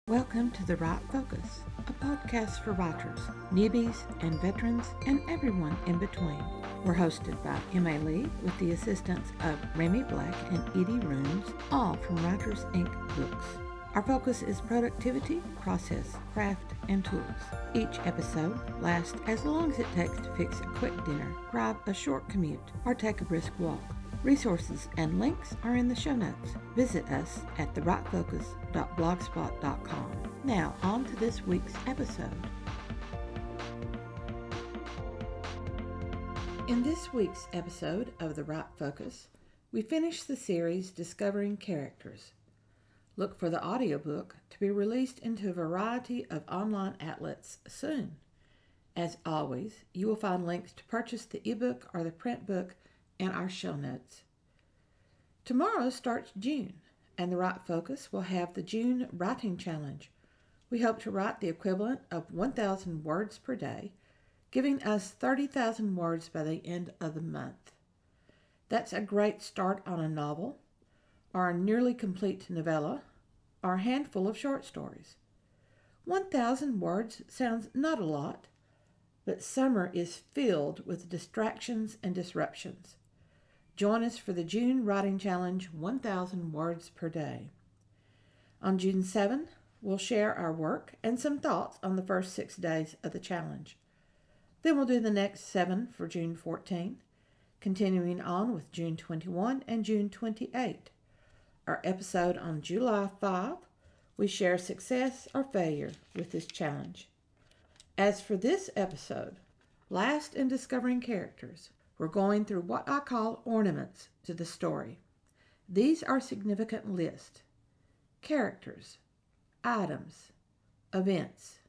Welcome to The Right Focus, a podcast for writers, newbies, and veterans, and everyone in between. We're hosted by M.A. Lee with the assistance of Remy Black and Edie Rooms, all from Writers Inc. books. Our focus is productivity, process, craft, and tools. Each episode lasts as long as it takes to fix a quick dinner, drive a short commute, or take a brisk walk. Resources and links are in the show notes. Visit us at therightfocus.blogspot.com. Now, on to this week's episode. In this week's episode of The Right Focus, we finish the series Discovering Characters. Look for the audiobook to be released into a variety of online outlets soon. As always, you will find links to purchase the ebook or the print book in our show notes. Tomorrow starts June, and The Right Focus will have the June Writing Challenge. We hope to write the equivalent of 1,000 words per day, giving us 30,000 words by the end of the month. That's a great start on a novel, or a nearly complete novella, or a handful of short stories. 1,000 words sounds not a lot, but summer is filled with distractions and disruptions. Join us for the June Writing Challenge 1,000 Words Per Day. On June 7, we'll share our work and some thoughts on the first 6 days of the challenge. Then we'll do the next 7 for June 14, continuing on with June 21 and June 28. Our episode on July 5, we share success or failure with this challenge. As for this episode, last in Discovering Characters, we're going through what I call ornaments to the story. These are significant lists, characters, items, events.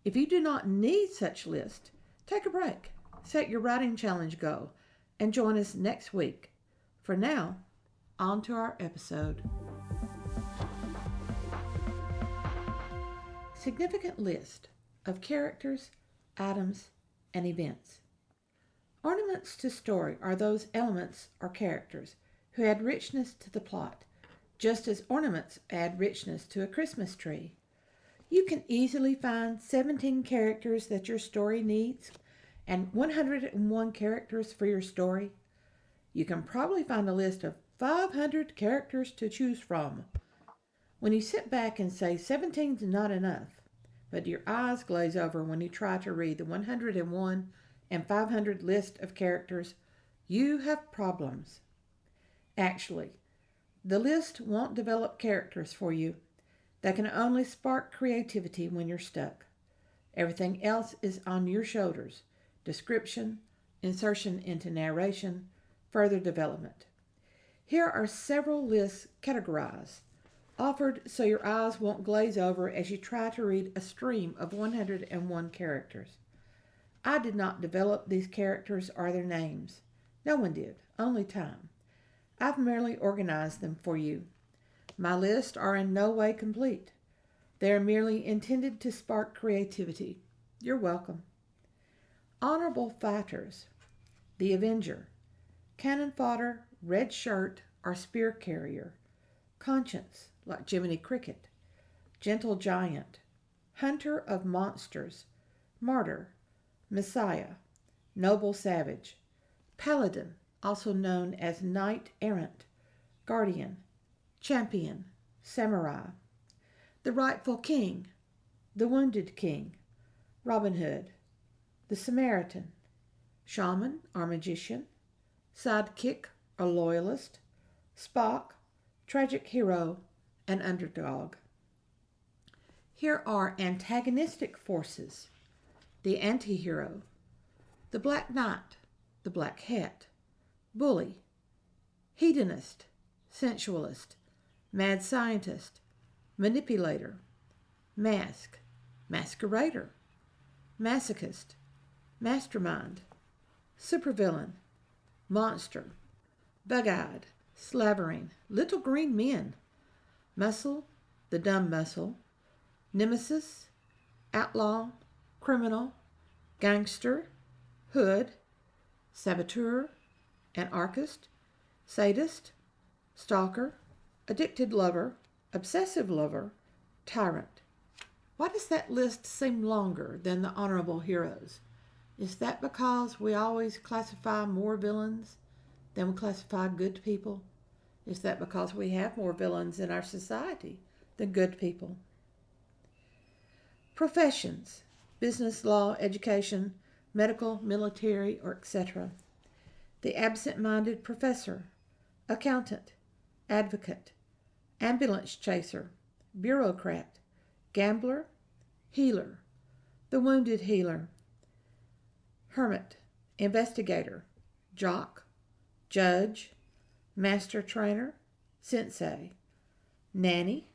If you do not need such lists, take a break, set your writing challenge goal, and join us next week. For now, on to our episode. Significant list of characters, items, and events. Ornaments to story are those elements or characters who add richness to the plot, just as ornaments add richness to a Christmas tree. You can easily find 17 characters that your story needs and 101 characters for your story. You can probably find a list of 500 characters to choose from. When you sit back and say 17 is not enough, but your eyes glaze over when you try to read the 101 and 500 list of characters, you have problems. Actually, the list won't develop characters for you. That can only spark creativity when you're stuck. Everything else is on your shoulders: description, insertion into narration, further development. Here are several lists categorized, offered so your eyes won't glaze over as you try to read a stream of 101 characters. I did not develop these characters or their names. No one did, only time. I've merely organized them for you. My lists are in no way complete. They are merely intended to spark creativity. You're welcome. Honorable fighters: the Avenger, cannon fodder, red shirt, or spear carrier. Conscience, like Jiminy Cricket. Gentle giant, hunter of monsters, martyr, Messiah, noble savage, paladin, also known as knight errant, guardian, champion, samurai, the rightful king, the wounded king, Robin Hood, the Samaritan, shaman or magician, sidekick or loyalist, Spock, tragic hero, and underdog. Here are antagonistic forces: the anti-hero, the Black Knight, the Black Hat, bully, hedonist, sensualist, mad scientist, manipulator, mask, masquerader, masochist, mastermind, supervillain, monster, bug-eyed, slavering, little green men, muscle, the dumb muscle, nemesis, outlaw, criminal, gangster, hood, saboteur, anarchist, sadist, stalker, addicted lover, obsessive lover, tyrant. Why does that list seem longer than the honorable heroes? Is that because we always classify more villains than we classify good people? Is that because we have more villains in our society than good people? Professions: business, law, education, medical, military, or etc. The absent-minded professor, accountant, advocate, ambulance chaser, bureaucrat, gambler, healer, the wounded healer, hermit, investigator, jock, judge, master trainer, sensei, nanny,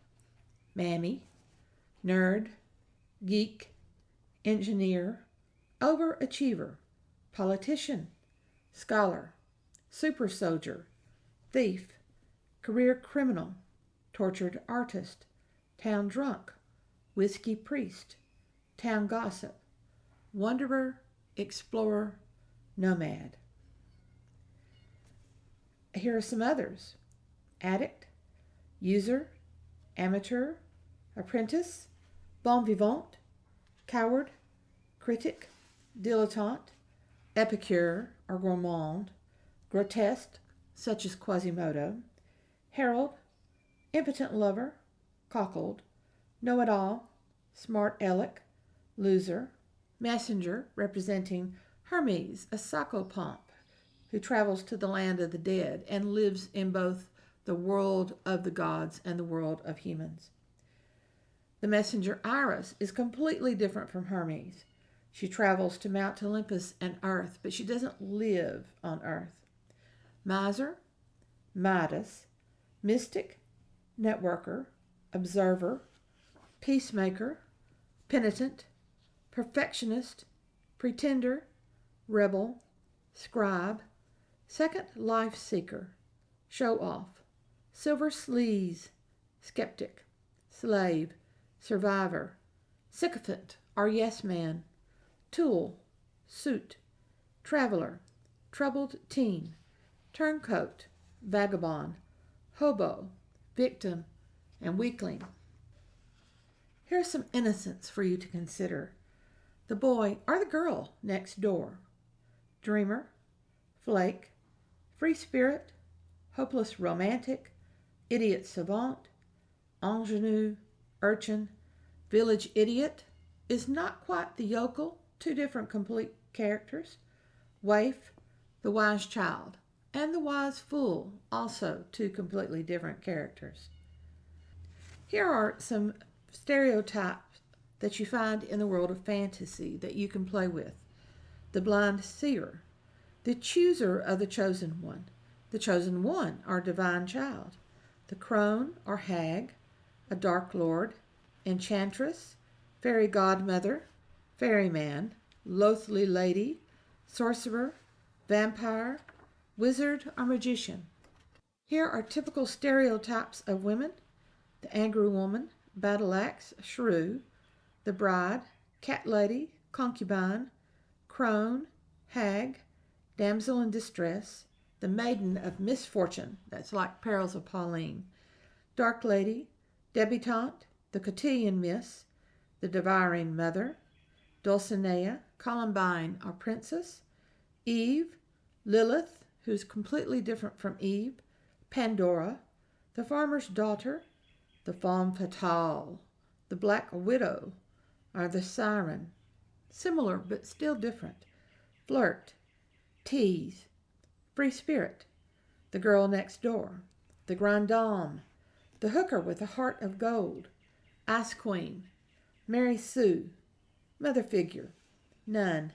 mammy, nerd, geek, engineer, overachiever, politician, scholar, super soldier, thief, career criminal, tortured artist, town drunk, whiskey priest, town gossip, wanderer, explorer, nomad. Here are some others: addict, user, amateur, apprentice, bon vivant, coward, critic, dilettante, epicure or gourmand, grotesque, such as Quasimodo, herald, impotent lover, cockled, know-it-all, smart aleck, loser, messenger, representing Hermes, a psychopomp who travels to the land of the dead and lives in both the world of the gods and the world of humans. The messenger Iris is completely different from Hermes. She travels to Mount Olympus and Earth, but she doesn't live on Earth. Miser, Midas, mystic, networker, observer, peacemaker, penitent, perfectionist, pretender, rebel, scribe, second life seeker, show off, silver sleaze, skeptic, slave, survivor, sycophant or yes man, tool, suit, traveler, troubled teen, turncoat, vagabond, hobo, victim, and weakling. Here's some innocents for you to consider: the boy or the girl next door, dreamer, flake, free spirit, hopeless romantic, idiot savant, ingenue, urchin, village idiot, is not quite the yokel, two different complete characters, waif, the wise child, and the wise fool, also two completely different characters. Here are some stereotypes that you find in the world of fantasy that you can play with: the blind seer, the chooser of the chosen one, the chosen one or divine child, the crone or hag, a dark lord, enchantress, fairy godmother, ferryman, loathly lady, sorcerer, vampire, wizard, or magician. Here are typical stereotypes of women: the angry woman, battle axe, shrew, the bride, cat lady, concubine, crone, hag, damsel in distress, the maiden of misfortune, that's like Perils of Pauline, dark lady, debutante, the cotillion miss, the devouring mother, Dulcinea, Columbine or princess, Eve, Lilith, who's completely different from Eve, Pandora, the farmer's daughter, the femme fatale, the black widow, or the siren, similar but still different, flirt, tease, free spirit, the girl next door, the grande dame, the hooker with a heart of gold, ice queen, Mary Sue, mother figure, nun,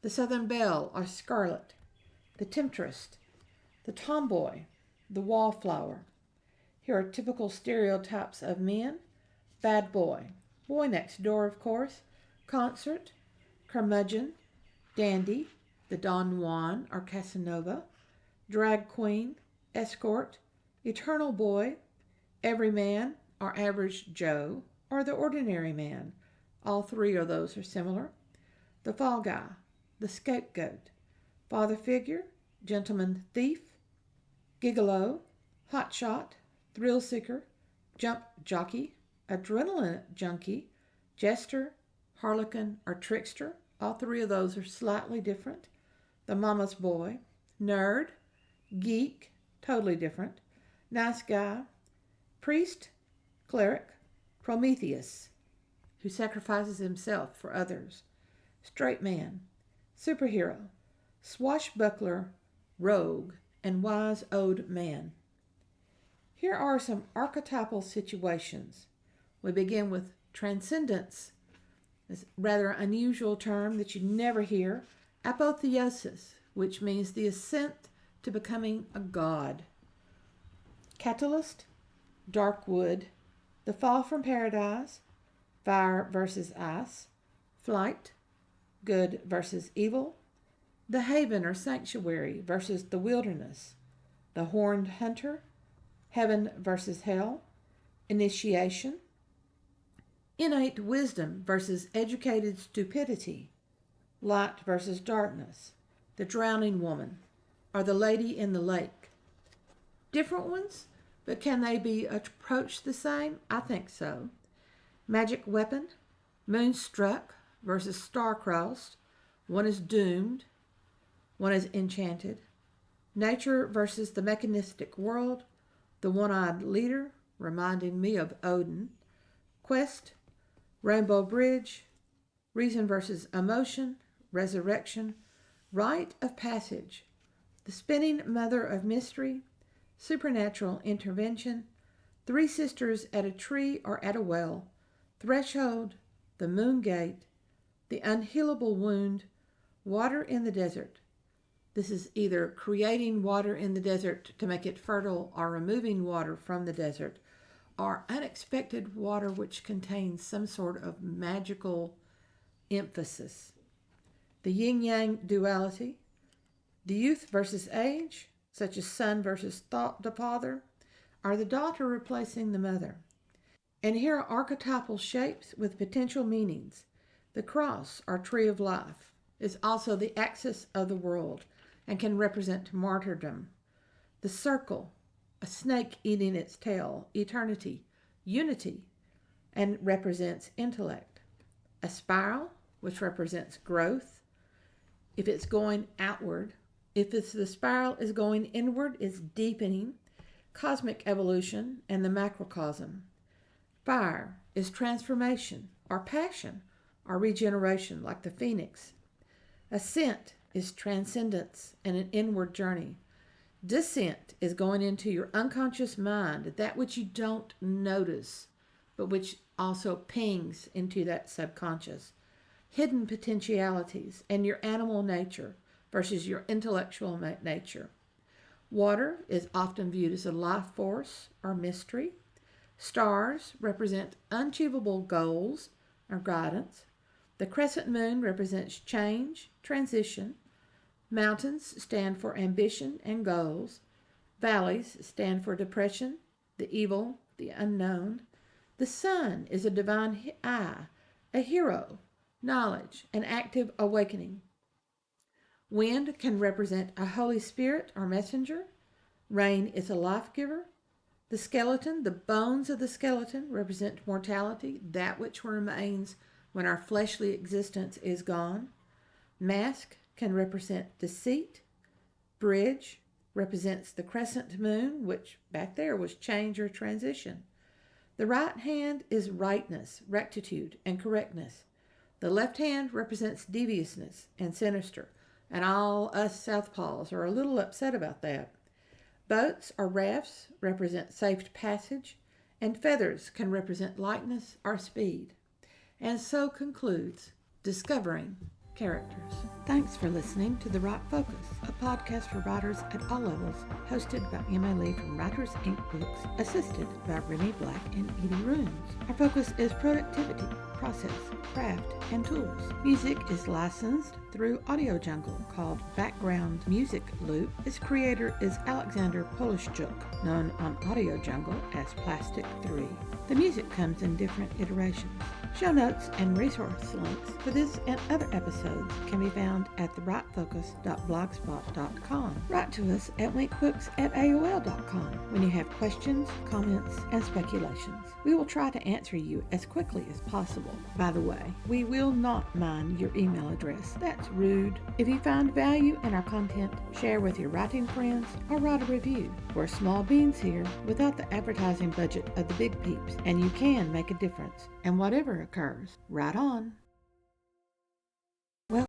the southern belle or scarlet, the temptress, the tomboy, the wallflower. Here are typical stereotypes of men: bad boy, boy next door of course, concert, curmudgeon, dandy, the Don Juan or Casanova, drag queen, escort, eternal boy, everyman or average Joe, or the ordinary man. All three of those are similar. The fall guy, the scapegoat, father figure, gentleman thief, gigolo, hotshot, thrill seeker, jump jockey, adrenaline junkie, jester, harlequin, or trickster. All three of those are slightly different. The mama's boy, nerd, geek, totally different. Nice guy, priest, cleric, Prometheus, who sacrifices himself for others. Straight man, superhero, swashbuckler, rogue, and wise old man. Here are some archetypal situations. We begin with transcendence, this rather unusual term that you never hear. Apotheosis, which means the ascent to becoming a god. Catalyst, dark wood, the fall from paradise, fire versus ice, flight, good versus evil, the haven or sanctuary versus the wilderness, the horned hunter, heaven versus hell, initiation, innate wisdom versus educated stupidity, light versus darkness, the drowning woman, or the lady in the lake. Different ones, but can they be approached the same? I think so. Magic weapon, moonstruck versus star-crossed. One is doomed, one is enchanted. Nature versus the mechanistic world, the one-eyed leader, reminding me of Odin. Quest, rainbow bridge, reason versus emotion, resurrection, rite of passage, the spinning mother of mystery, supernatural intervention, three sisters at a tree or at a well, threshold, the moon gate, the unhealable wound, water in the desert. This is either creating water in the desert to make it fertile or removing water from the desert, or unexpected water which contains some sort of magical emphasis. The yin-yang duality, the youth versus age, such as son versus the father, or the daughter replacing the mother. And here are archetypal shapes with potential meanings. The cross, or tree of life, is also the axis of the world and can represent martyrdom. The circle, a snake eating its tail, eternity, unity, and represents intellect. A spiral, which represents growth. If it's going outward, the spiral is going inward, it's deepening, cosmic evolution, and the macrocosm. Fire is transformation, or passion, or regeneration, like the phoenix. Ascent is transcendence and an inward journey. Descent is going into your unconscious mind, that which you don't notice, but which also pings into that subconscious. Hidden potentialities and your animal nature versus your intellectual nature. Water is often viewed as a life force or mystery. Stars represent unachievable goals or guidance. The crescent moon represents change, transition. Mountains stand for ambition and goals. Valleys stand for depression, the evil, the unknown. The sun is a divine eye, a hero, knowledge, an active awakening. Wind can represent a Holy Spirit or messenger. Rain is a life giver. The skeleton, the bones of the skeleton, represent mortality, that which remains when our fleshly existence is gone. Mask can represent deceit. Bridge represents the crescent moon, which back there was change or transition. The right hand is rightness, rectitude, and correctness. The left hand represents deviousness and sinister, and all us southpaws are a little upset about that. Boats or rafts represent safe passage, and feathers can represent lightness or speed. And so concludes Discovering Characters. Thanks for listening to The Right Focus, a podcast for writers at all levels, hosted by Emma Lee from Writers Inc. Books, assisted by Remy Black and Edie Runes. Our focus is productivity, process, craft, and tools. Music is licensed through Audio Jungle, called Background Music Loop. Its creator is Alexander Polishchuk, known on Audio Jungle as Plastic 3. The music comes in different iterations. Show notes and resource links for this and other episodes can be found at thebrightfocus.blogspot.com. Write to us at winkbooks@aol.com when you have questions, comments, and speculations. We will try to answer you as quickly as possible. By the way, we will not mind your email address. That's rude. If you find value in our content, share with your writing friends or write a review. We're small beans here without the advertising budget of the big peeps, and you can make a difference. And whatever occurs, write on.